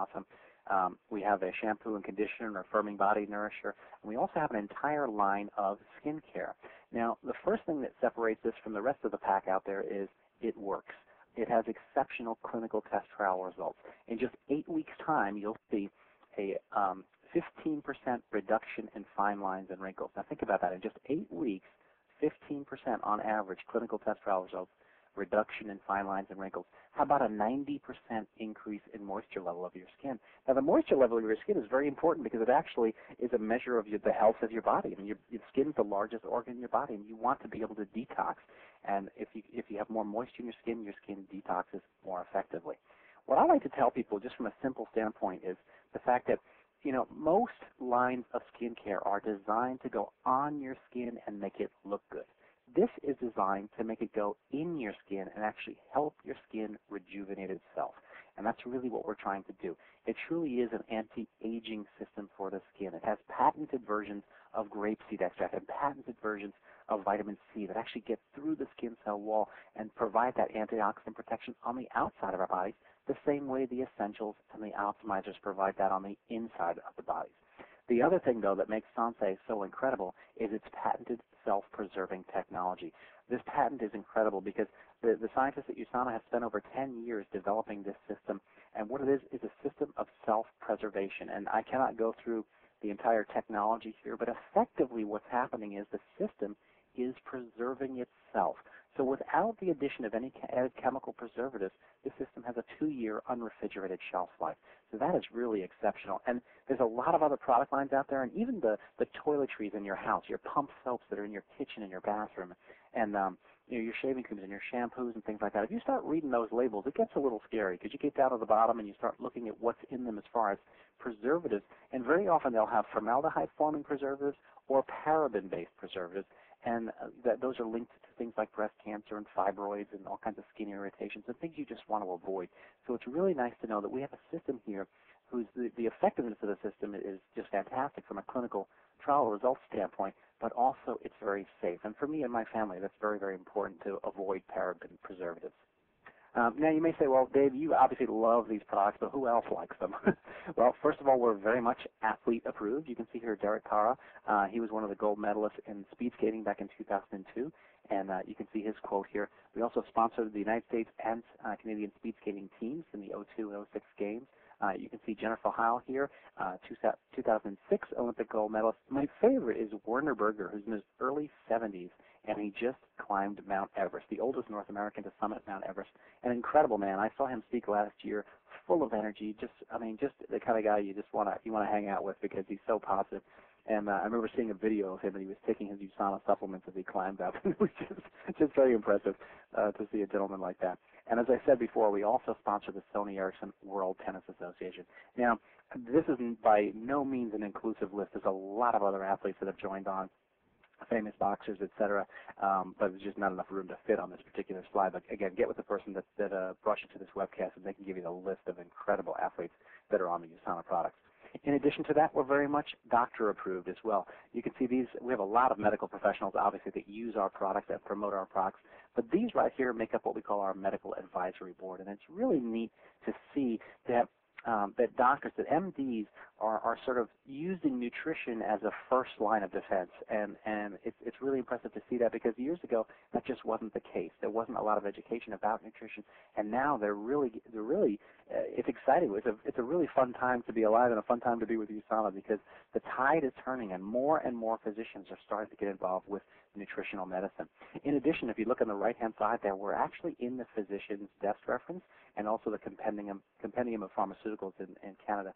awesome. We have a shampoo and conditioner, a firming body nourisher, and we also have an entire line of skincare. Now, the first thing that separates this from the rest of the pack out there is it works. It has exceptional clinical test trial results. In just 8 weeks' time, you'll see a 15% reduction in fine lines and wrinkles. Now, think about that. In just 8 weeks, 15% on average clinical test trial results, reduction in fine lines and wrinkles. How about a 90% increase in moisture level of your skin? Now, the moisture level of your skin is very important because it actually is a measure of the health of your body. I mean, your skin is the largest organ in your body, and you want to be able to detox. And if you have more moisture in your skin detoxes more effectively. What I like to tell people, just from a simple standpoint, is the fact that most lines of skincare are designed to go on your skin and make it look good. This is designed to make it go in your skin and actually help your skin rejuvenate itself. And that's really what we're trying to do. It truly is an anti-aging system for the skin. It has patented versions of grapeseed extract and patented versions of vitamin C that actually get through the skin cell wall and provide that antioxidant protection on the outside of our bodies, the same way the essentials and the optimizers provide that on the inside of the bodies. The other thing, though, that makes Sensei so incredible is its patented self-preserving technology. This patent is incredible because the scientists at USANA have spent over 10 years developing this system, and what it is a system of self-preservation. And I cannot go through the entire technology here, but effectively what's happening is the system is preserving itself. So without the addition of any added chemical preservatives, this system has a 2-year unrefrigerated shelf life. So that is really exceptional. And there's a lot of other product lines out there, and even the toiletries in your house, your pump soaps that are in your kitchen and your bathroom, and your shaving creams and your shampoos and things like that. If you start reading those labels, it gets a little scary because you get down to the bottom and you start looking at what's in them as far as preservatives, and very often they'll have formaldehyde-forming preservatives or paraben-based preservatives, and those are linked to things like breast cancer and fibroids and all kinds of skin irritations and things you just want to avoid. So it's really nice to know that we have a system here whose the effectiveness of the system is just fantastic from a clinical trial results standpoint, but also it's very safe. And for me and my family, that's very, very important to avoid paraben preservatives. Now, you may say, well, Dave, you obviously love these products, but who else likes them? Well, first of all, we're very much athlete approved. You can see here Derek Cara. He was one of the gold medalists in speed skating back in 2002, and you can see his quote here. We also sponsored the United States and Canadian speed skating teams in the 02 and 06 games. You can see Jennifer Heil here, 2006 Olympic gold medalist. My favorite is Werner Berger, who's in his early 70s, and he just climbed Mount Everest, the oldest North American to summit Mount Everest. An incredible man. I saw him speak last year, full of energy. Just the kind of guy you want to hang out with because he's so positive. And I remember seeing a video of him, and he was taking his USANA supplements as he climbed up. It was just very impressive to see a gentleman like that. And as I said before, we also sponsor the Sony Ericsson World Tennis Association. Now, this is by no means an inclusive list. There's a lot of other athletes that have joined on, famous boxers, etc., but there's just not enough room to fit on this particular slide. But again, get with the person that brought you to this webcast, and they can give you the list of incredible athletes that are on the USANA products. In addition to that, we're very much doctor approved as well. You can see these. We have a lot of medical professionals, obviously, that use our products and promote our products. But these right here make up what we call our medical advisory board, and it's really neat to see that doctors, that MDs are sort of using nutrition as a first line of defense, and it's really impressive to see that because years ago that just wasn't the case. There wasn't a lot of education about nutrition, and now they're really it's exciting. It's a really fun time to be alive and a fun time to be with USANA because the tide is turning and more physicians are starting to get involved with nutritional medicine. In addition, if you look on the right-hand side there, we're actually in the physician's desk reference and also the compendium of pharmaceuticals in Canada.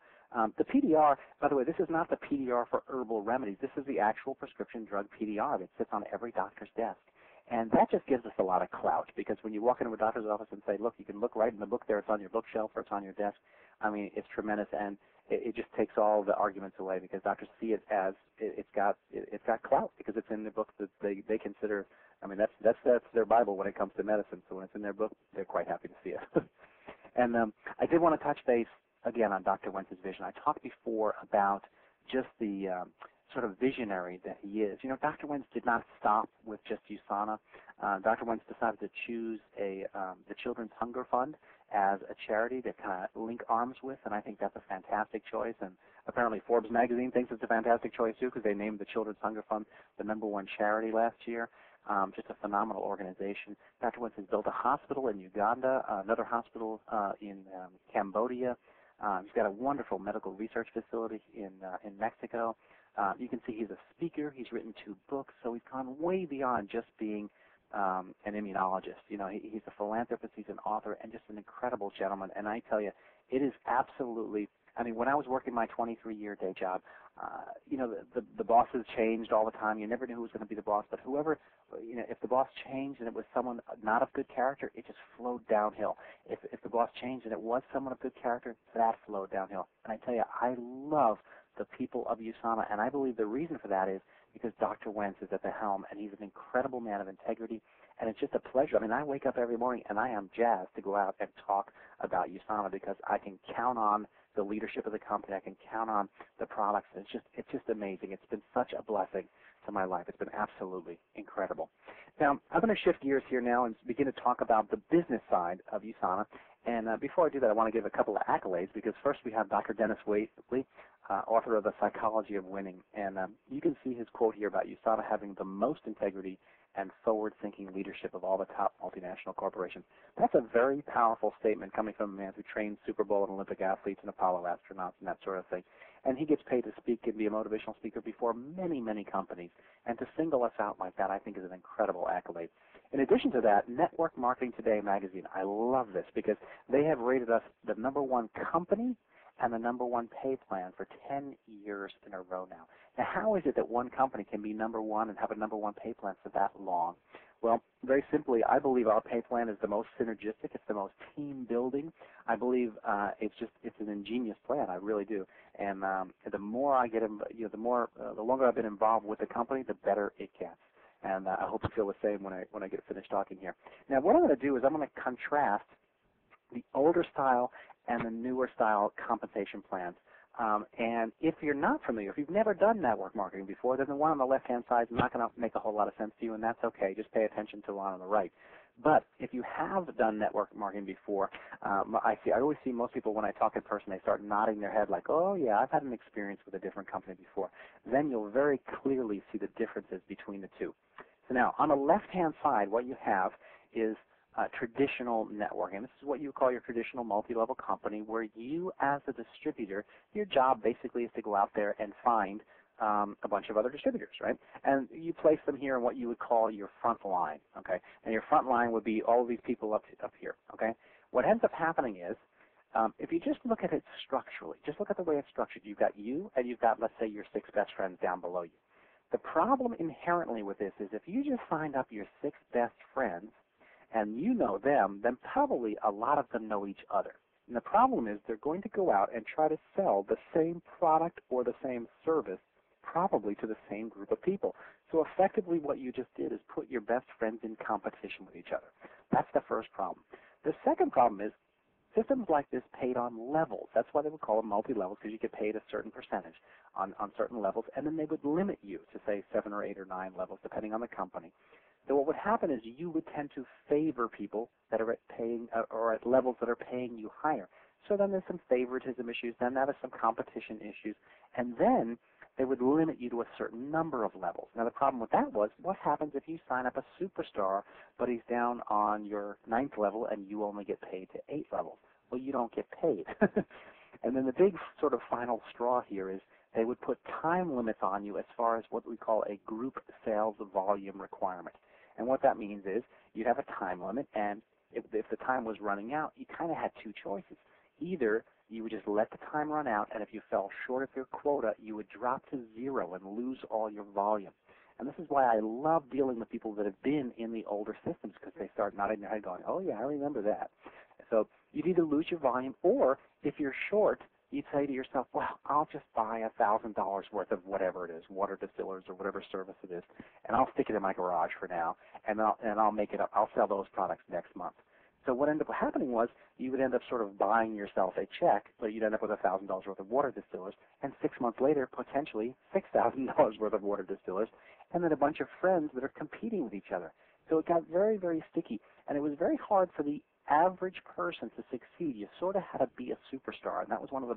The PDR, by the way, this is not the PDR for herbal remedies. This is the actual prescription drug PDR that sits on every doctor's desk. And that just gives us a lot of clout because when you walk into a doctor's office and say, look, you can look right in the book there, it's on your bookshelf or it's on your desk, I mean, it's tremendous, and it just takes all the arguments away because doctors see it as it's got clout because it's in the book that they consider. I mean, that's their Bible when it comes to medicine. So when it's in their book, they're quite happy to see it. And I did want to touch base again on Dr. Wentz's vision. I talked before about just the sort of visionary that he is. You know, Dr. Wentz did not stop with just USANA. Dr. Wentz decided to choose the Children's Hunger Fund as a charity to kind of link arms with, and I think that's a fantastic choice. And apparently Forbes magazine thinks it's a fantastic choice too, because they named the Children's Hunger Fund the #1 charity last year. Just a phenomenal organization. Dr. Wentz has built a hospital in Uganda, another hospital in Cambodia. He's got a wonderful medical research facility in Mexico. You can see he's a speaker. He's written 2 books, so he's gone way beyond just being an immunologist. You know, he's a philanthropist, he's an author, and just an incredible gentleman. And I tell you, it is absolutely, I mean, when I was working my 23-year day job, you know, the bosses changed all the time. You never knew who was going to be the boss, but whoever, you know, if the boss changed and it was someone not of good character, it just flowed downhill. If the boss changed and it was someone of good character, that flowed downhill. And I tell you, I love the people of USANA, and I believe the reason for that is because Dr. Wentz is at the helm, and he's an incredible man of integrity, and it's just a pleasure. I mean, I wake up every morning, and I am jazzed to go out and talk about USANA because I can count on the leadership of the company. I can count on the products. It's just amazing. It's been such a blessing to my life. It's been absolutely incredible. Now, I'm going to shift gears here now and begin to talk about the business side of USANA. And before I do that, I want to give a couple of accolades because first we have Dr. Dennis Waitley, author of The Psychology of Winning. And you can see his quote here about USANA having the most integrity and forward-thinking leadership of all the top multinational corporations. That's a very powerful statement coming from a man who trains Super Bowl and Olympic athletes and Apollo astronauts and that sort of thing. And he gets paid to speak and be a motivational speaker before many, many companies. And to single us out like that, I think, is an incredible accolade. In addition to that, Network Marketing Today magazine, I love this because they have rated us the #1 company and the #1 pay plan for 10 years in a row now. Now, how is it that one company can be #1 and have a #1 pay plan for that long? Well, very simply, I believe our pay plan is the most synergistic. It's the most team building. I believe it's an ingenious plan. I really do. And the more I get, the longer I've been involved with the company, the better it gets. And I hope you feel the same when I get finished talking here. Now, what I'm going to do is I'm going to contrast the older style and the newer style compensation plans. And if you're not familiar, if you've never done network marketing before, then the one on the left-hand side is not going to make a whole lot of sense to you, and that's okay. Just pay attention to the one on the right. But if you have done network marketing before, I always see most people when I talk in person, they start nodding their head like, oh, yeah, I've had an experience with a different company before. Then you'll very clearly see the differences between the two. So now, on the left-hand side, what you have is traditional networking. This is what you call your traditional multi-level company, where you, as a distributor, your job basically is to go out there and find a bunch of other distributors, right? And you place them here in what you would call your front line, okay? And your front line would be all of these people up here, okay? What ends up happening is, if you just look at it structurally, just look at the way it's structured. You've got you, and you've got, let's say, your 6 best friends down below you. The problem inherently with this is if you just signed up your 6 best friends, and you know them, then probably a lot of them know each other. And the problem is they're going to go out and try to sell the same product or the same service probably to the same group of people. So effectively what you just did is put your best friends in competition with each other. That's the first problem. The second problem is systems like this paid on levels. That's why they would call them multi-levels, because you get paid a certain percentage on certain levels, and then they would limit you to, say, 7 or 8 or 9 levels, depending on the company. So what would happen is you would tend to favor people that are at levels that are paying you higher. So then there's some favoritism issues, then there's some competition issues, and then they would limit you to a certain number of levels. Now the problem with that was, what happens if you sign up a superstar, but he's down on your 9th level and you only get paid to 8 levels? Well, you don't get paid. And then the big sort of final straw here is they would put time limits on you as far as what we call a group sales volume requirement. And what that means is you'd have a time limit, and if the time was running out, you kind of had 2 choices. Either you would just let the time run out, and if you fell short of your quota, you would drop to 0 and lose all your volume. And this is why I love dealing with people that have been in the older systems, because they start nodding their head going, oh, yeah, I remember that. So you'd either lose your volume, or if you're short, you'd say to yourself, well, I'll just buy $1,000 worth of whatever it is, water distillers or whatever service it is, and I'll stick it in my garage for now, and I'll make it up. I'll sell those products next month. So what ended up happening was you would end up sort of buying yourself a check, but you'd end up with $1,000 worth of water distillers, and 6 months later, potentially $6,000 worth of water distillers, and then a bunch of friends that are competing with each other. So it got very, very sticky, and it was very hard for the average person to succeed. You sort of had to be a superstar, and that was one of the